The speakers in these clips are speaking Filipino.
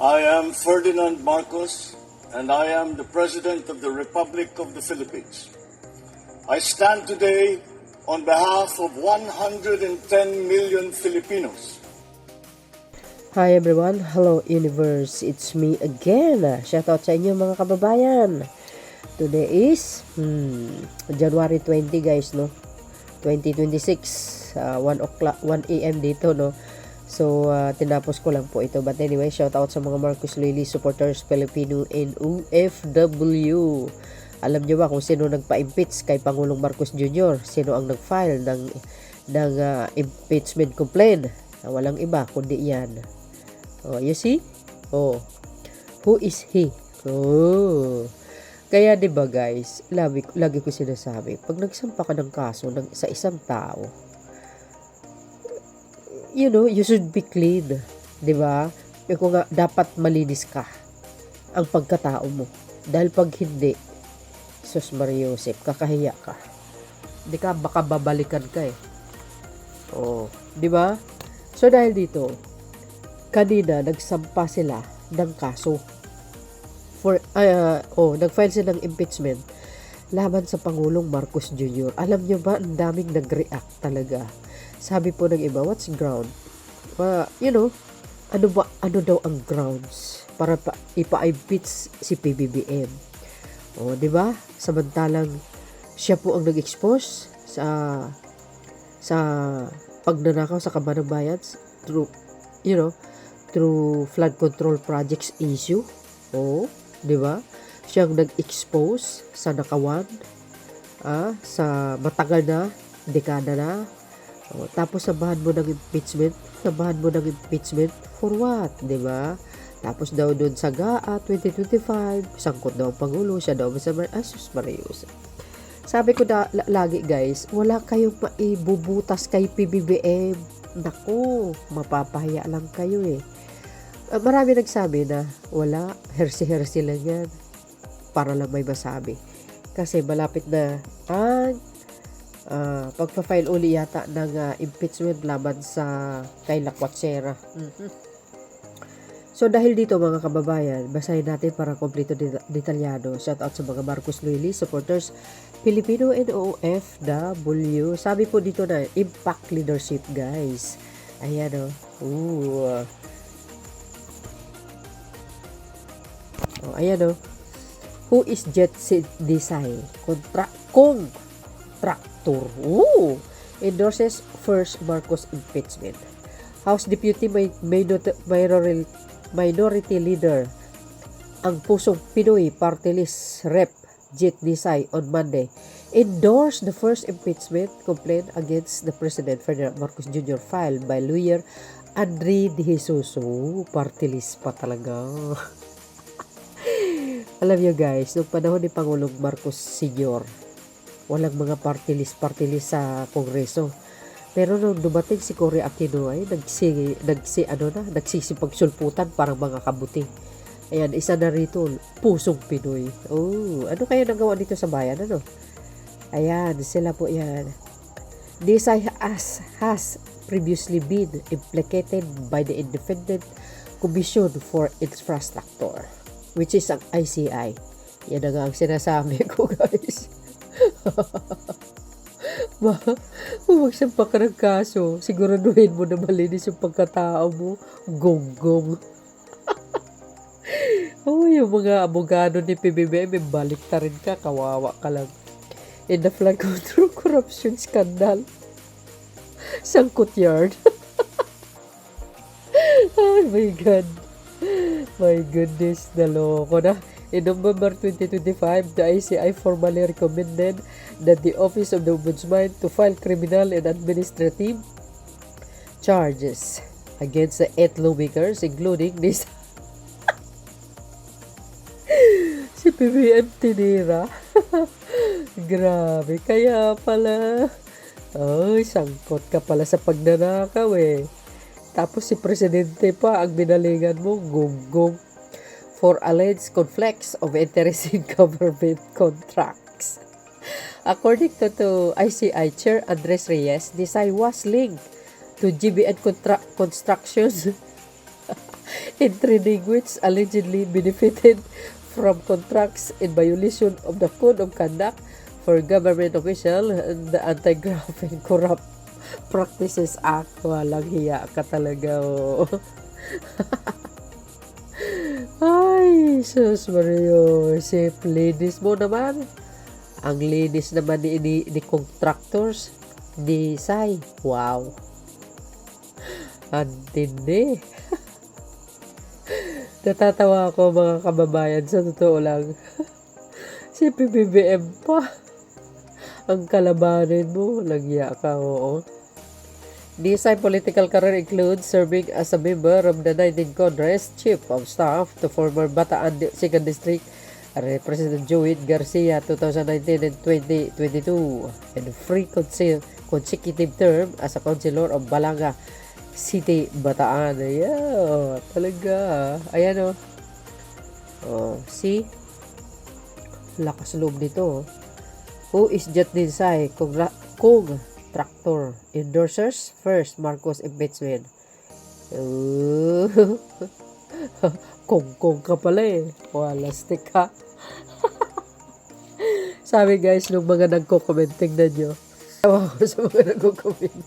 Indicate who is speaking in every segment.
Speaker 1: I am Ferdinand Marcos, and I am the President of the Republic of the Philippines. I stand today on behalf of 110 million Filipinos.
Speaker 2: Hi everyone, hello universe, it's me again. Shoutout sa inyo mga kababayan. Today is January 20 guys, no? 2026, 1 o'clock, 1 a.m. dito, no? So, tinapos ko lang po ito. But anyway, shoutout sa mga Marcos Lily supporters, Filipino and OFW. Alam nyo ba kung sino nagpa-impeach kay Pangulong Marcos Jr.? Sino ang nag-file ng impeachment complaint? Walang iba kundi yan. Oh, you see? Oh. Who is he? Oh. Kaya 'di ba guys, lagi ko sinasabi, pag nagsampa ka ng kaso sa isang tao, you should be clean, 'di ba? Kung nga dapat malinis ka ang pagkatao mo. Dahil pag hindi, Sus Maria Josep, kakahiya ka. Hindi ka baka babalikan ka eh. Oh, 'di ba? So dahil dito, kanina nagsampa sila ng kaso nag-file sila ng impeachment laban sa Pangulong Marcos Jr. Alam nyo ba, ang daming nag-react talaga. Sabi po ng iba, what's ground? Ano daw ang grounds para ipa-impeach si PBBM? O, di ba? Samantalang siya po ang nag-expose sa pagnanakaw sa kaban ng bayan through flood control projects issue. Oh, 'di ba? Siyang nag-expose sa nakawan, sa matagal na dekada na. Oh, tapos sabahan mo ng impeachment for what, 'di ba? Tapos daw doon sa GAA 2025, sangkot daw ang Pangulo, siya daw masama. Sus Marius. Sabi ko lagi guys, wala kayong maibubutas kay PBBM. Naku, mapapahiya lang kayo eh. Marami nagsabi na wala, hersi-hersi lang yan para lang may masabi. Kasi malapit na ang pagpa-file uli yata ng impeachment laban sa kay Lakwatsyera. So dahil dito mga kababayan, basahin natin para kompleto detalyado. Shout out sa mga Marcos Lily supporters, Filipino and OFW. Sabi po dito na impact leadership guys. Ayan o. Ayan o. Who is Jet Desai? Contractor. Endorses first Marcos impeachment. House Deputy Minority Leader ang Pusong Pinoy Party List Rep Jet Desai on Monday endorsed the first impeachment complaint against the President Ferdinand Marcos Jr. filed by lawyer Andre De Jesus. Party list pa talaga. Alam niyo guys, noong panahon ni Pangulong Marcos Sr., walang mga party list sa Kongreso. Pero nung dumating si Cory Aquino ay nagsisipagsulputan parang mga kabuti. Ayan, isa na rito, Pusong Pinoy. Ano kaya nagawa dito sa bayan? Ayan, sila po yan. Desai has previously been implicated by the Independent Commission for Infrastructure, which is ang ICI. Yan na nga ang sinasabi ko guys. Kung magsampa ka ng kaso, siguraduhin mo na malinis yung pagkatao mo. Gonggong. Yung mga abogado ni PBBM, balik ta rin ka, kawawa ka lang. In the flood control corruption scandal, sangkot yard. Oh my God. My goodness, naloko na. In November 2025, the ICI formally recommended that the Office of the Ombudsman to file criminal and administrative charges against the 8 lawmakers, including this si PBM tinira. Grabe, kaya pala. Sangkot ka pala sa pagnanakaw eh. Tapos si Presidente pa ang binalingan mo, gonggong, for alleged conflicts of interest in government contracts. According to ICI Chair Andres Reyes, Desai was linked to GBN Constructions in trading which allegedly benefited from contracts in violation of the Code of Conduct for Government Official and the Anti-Graft and Corrupt Practices Act. Walang hiya ka talaga. Oh. Ay, sus Mario. Si ladies mo naman. Ang ladies naman ni contractors. Ni Sai. Wow. Antindi. Natatawa ako mga kababayan. Sa totoo lang. Si PBBM pa. Ang kalabanin mo. Lagya ka, oo. Nisa'y political career includes serving as a member of the 19th Congress, Chief of Staff to former Bataan 2nd District Representative Joey Garcia 2019 and 2022, and free consecutive term as a councilor of Balanga City, Bataan. Ayan, talaga. Ayan o. Oh, see? Lakas loob dito. Who is Jet Dinsay? Kung Tractor endorsers first Marcos impeachment. Kong ka pala eh. Walastik ka. Sabi guys, nung mga nagko-comment, tingnan nyo. Tawa ko sa mga nagko-comment.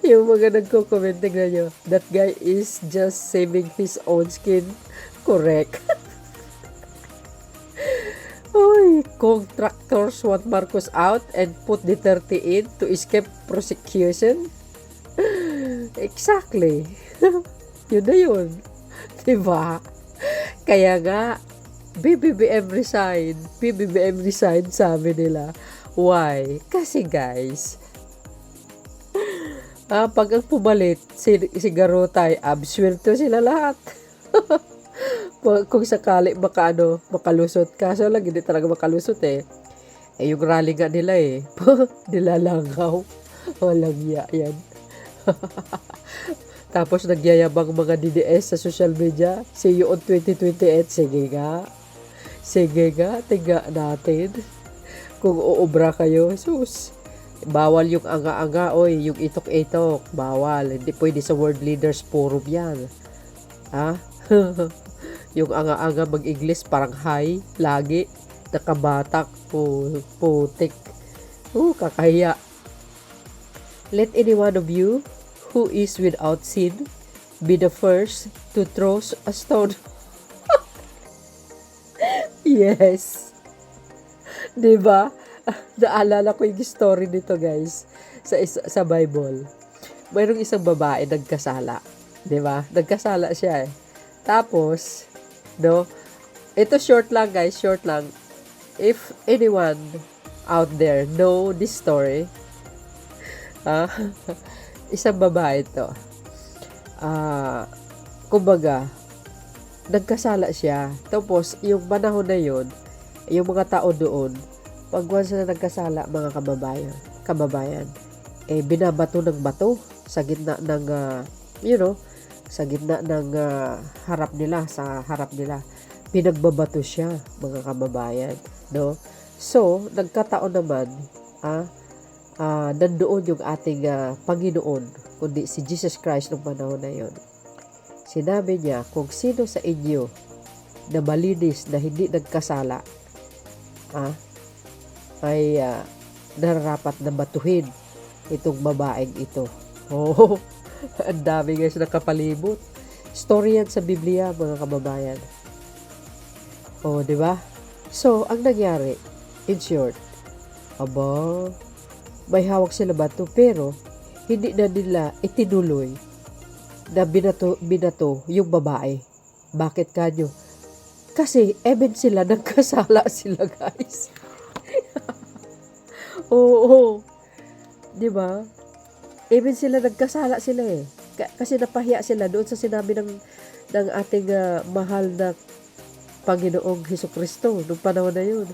Speaker 2: Yung mga nagko-comment, tingnan nyo. That guy is just saving his own skin. Correct. Uy, contractors want Marcos out and put Duterte in to escape prosecution. Exactly. Yun na yun. Diba? Kaya nga, BBM resign, sabi nila. Why? Kasi guys, pag ang pumalit, si Garotay, abswelto sila lahat. Kung sakali makalusot. Kaso lang, hindi talaga makalusot eh. Eh, yung rally nga nila eh. Nilalangaw. Walang iya yan. Tapos nagyayabang mga DDS sa social media. See you on 2028. Sige nga. Tiga natin. Kung uubra kayo, sus. Bawal yung anga-anga. Oy, yung itok-itok. Bawal. Hindi pwede sa World Leaders Forum yan. Ha? Yung anga-anga mag-English parang hi, lagi, nakabatak, putik. Kakahiya. Let any one of you who is without sin be the first to throw a stone. Yes. Diba? Naalala ko yung story nito guys sa Bible. Mayroong isang babae nagkasala. Diba? Nagkasala siya eh. Tapos, no? Ito short lang guys, short lang. If anyone out there know this story, isang babae ito. Kumbaga, nagkasala siya. Tapos, yung panahon na yun, yung mga tao doon, pag once na nagkasala, mga kababayan, eh, binabato ng bato sa gitna ng, sa gitna ng sa harap nila. Pinagbabato siya, mga kababayan, no? So, nagkataon naman, nandoon yung ating Panginoon, kundi si Jesus Christ nung panahon na yon. Sinabi niya, kung sino sa inyo na malinis na hindi nagkasala, ay nararapat na batuhin itong babaeng ito. Oh, ang dami guys nakapalibot. Story yan sa Biblia, mga kababayan. Oh, di ba? So, ang nangyari, in short, may hawak sila bato, pero hindi na nila itinuloy na binato yung babae. Bakit kanyo? Kasi, even sila, nagkasala sila, guys. Oo. Di ba? Even sila, nagkasala sila eh. Kasi napahiya sila doon sa sinabi ng ating mahal na Panginoong Hesukristo nung panahon na yun.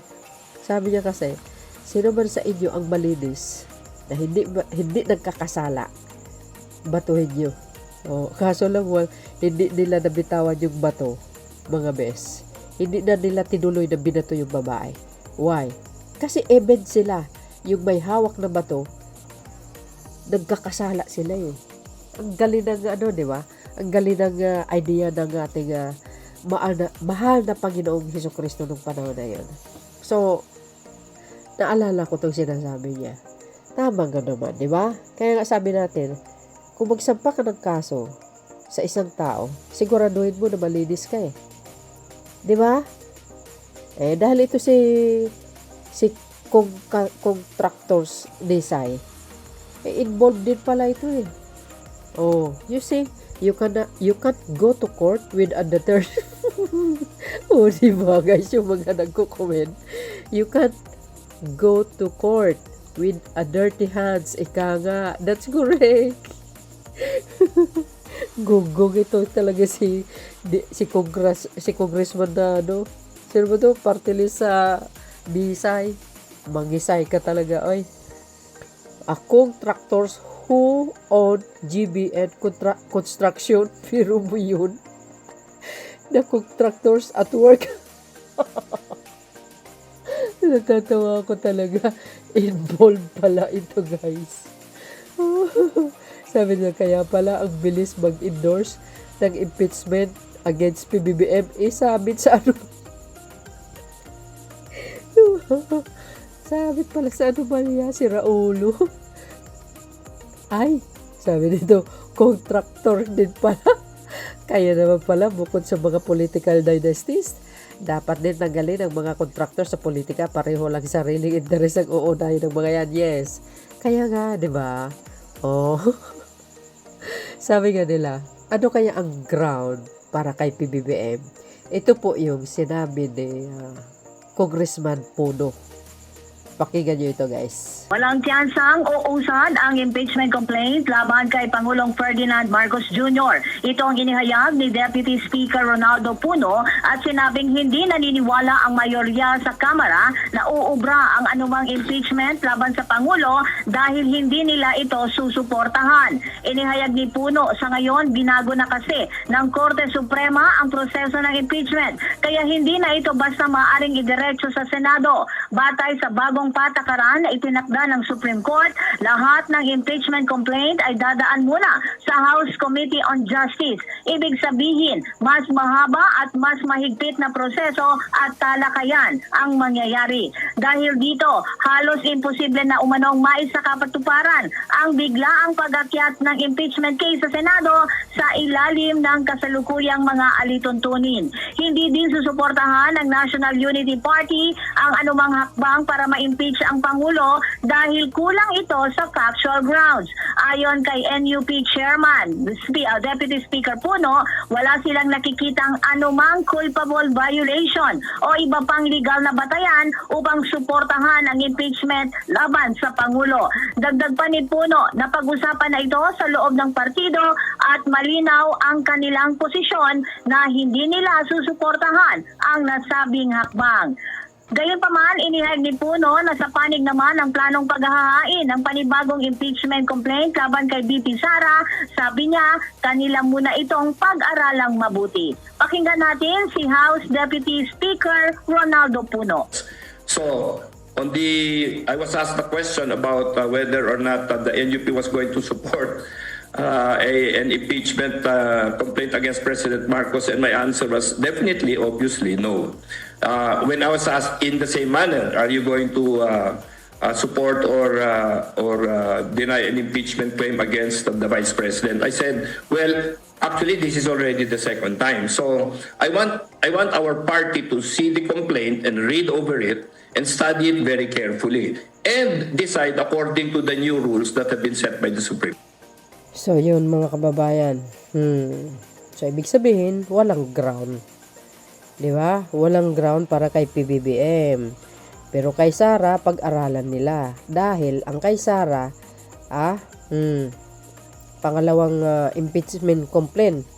Speaker 2: Sabi niya kasi, sino man sa inyo ang malinis na hindi nagkakasala, batuhin niyo. Kaso lang, hindi nila nabitawan yung bato, mga bes. Hindi na nila tinuloy na binato yung babae. Why? Kasi even sila, yung may hawak na bato, nagkakasala sila eh. Ang galing ng ano, di ba? Ang galing ng idea ng ating mahal na Panginoong Hesukristo nung panahon na yun. So, naalala ko itong sinasabi niya. Tama nga naman, di ba? Kaya nga sabi natin, kung magsampa ka ng kaso sa isang tao, siguraduhin mo na malinis ka eh. Di ba? Eh, dahil ito si contractors design, eh, involved din pala ito eh. Oh, you see, you can't go to court with a deter. Oh, di ba guys, yung mga nagko-comment, you can't go to court with a dirty hands. Ika nga, that's correct. Gugong ito talaga si congressman na ano. Sino ba to? Party list sa Bisay. Mangisay ka talaga, oy. A contractors who own GBN construction. Pero mo yun. The contractors at work. Natatawa ko talaga. Involved pala ito, guys. Sabi niya, kaya pala ang bilis mag-endorse ng impeachment against PBBM. Sabit sa ano? Sabit pala sa anomalya si Raulo. Ay, sabi nito, contractor din pala. Kaya naman pala, bukod sa mga political dynasties, dapat din tanggalin ang mga contractor sa politika. Pareho lang sariling interes ang uunahin ng mga yan. Yes. Kaya nga, di ba? Oh. Sabi nga nila, ano kaya ang ground para kay PBBM? Ito po yung sinabi ni Congressman Puno. Pakinggan nyo ito, guys.
Speaker 3: Walang tiyansang uusad ang impeachment complaint laban kay Pangulong Ferdinand Marcos Jr. Ito ang inihayag ni Deputy Speaker Ronaldo Puno at sinabing hindi naniniwala ang mayorya sa Kamara na uubra ang anumang impeachment laban sa Pangulo dahil hindi nila ito susuportahan. Inihayag ni Puno, sa ngayon binago na kasi ng Korte Suprema ang proseso ng impeachment kaya hindi na ito basta maaring idiretso sa Senado. Batay sa bagong patakaran na itinakda ng Supreme Court, lahat ng impeachment complaint ay dadaan muna sa House Committee on Justice. Ibig sabihin, mas mahaba at mas mahigpit na proseso at talakayan ang mangyayari. Dahil dito, halos imposible na umanong maisakapatuparan ang biglaang pag-akyat ng impeachment case sa Senado sa ilalim ng kasalukuyang mga alituntunin. Hindi din susuportahan ng National Unity Party ang anumang hakbang para ma-impeach ang Pangulo dahil kulang ito sa factual grounds. Ayon kay NUP Chairman, Deputy Speaker Puno, wala silang nakikitang anumang culpable violation o iba pang legal na batayan upang suportahan ang impeachment laban sa Pangulo. Dagdag pa ni Puno, napag-usapan na ito sa loob ng partido at malinaw ang kanilang posisyon na hindi nila susuportahan ang nasabing hakbang. Gayunpaman, inihayag ni Puno na sa panig naman ang planong paghahain ng panibagong impeachment complaint laban kay BP Sara. Sabi niya, kanila muna itong pag-aralang mabuti. Pakinggan natin si House Deputy Speaker Ronaldo Puno.
Speaker 4: So, I was asked a question about whether or not the NUP was going to support an impeachment complaint against President Marcos, and my answer was definitely, obviously, no. When I was asked in the same manner, are you going to support or deny an impeachment claim against the Vice President? I said, well, actually, this is already the second time. So I want our party to see the complaint and read over it and study it very carefully and decide according to the new rules that have been set by the Supreme.
Speaker 2: So, yun mga kababayan. So, ibig sabihin, walang ground. Di ba? Walang ground para kay PBBM. Pero kay Sara, pag-aralan nila. Dahil ang kay Sara, pangalawang impeachment complaint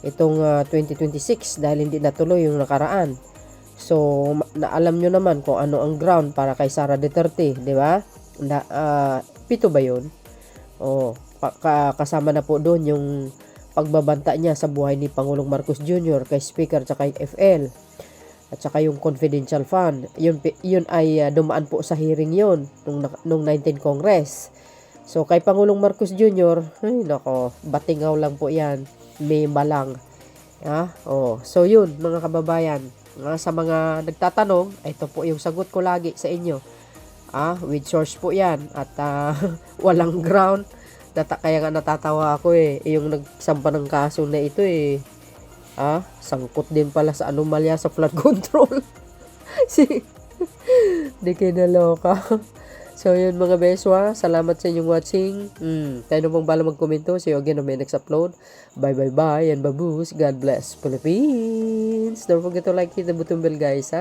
Speaker 2: itong 2026 dahil hindi natuloy yung nakaraan. So, alam nyo naman kung ano ang ground para kay Sara Duterte, di ba? 7 ba yun? Oh, kasama na po doon yung pagbabanta niya sa buhay ni Pangulong Marcos Jr. kay Speaker at kay FL at saka yung confidential fund. Yun ay dumaan po sa hearing yun nung 19 Congress. So, kay Pangulong Marcos Jr., ay nako, batingaw lang po yan. May malang. So yun, mga kababayan. Sa mga nagtatanong, ito po yung sagot ko lagi sa inyo. With source po yan. At walang ground. Kaya nga natatawa ako yung nagsampa ng kaso na ito sangkot din pala sa anomalya sa flood control. Di kinaloka. So yun mga beswa, salamat sa inyong watching. Tayo na pong bala magkomento. See you again on my next upload. Bye bye bye and baboos. God bless Philippines. Don't forget to like, hit the button bell guys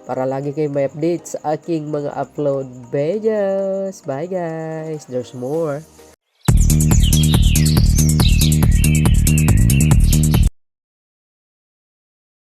Speaker 2: para lagi kayo may updates sa aking mga upload videos. Bye guys, there's more.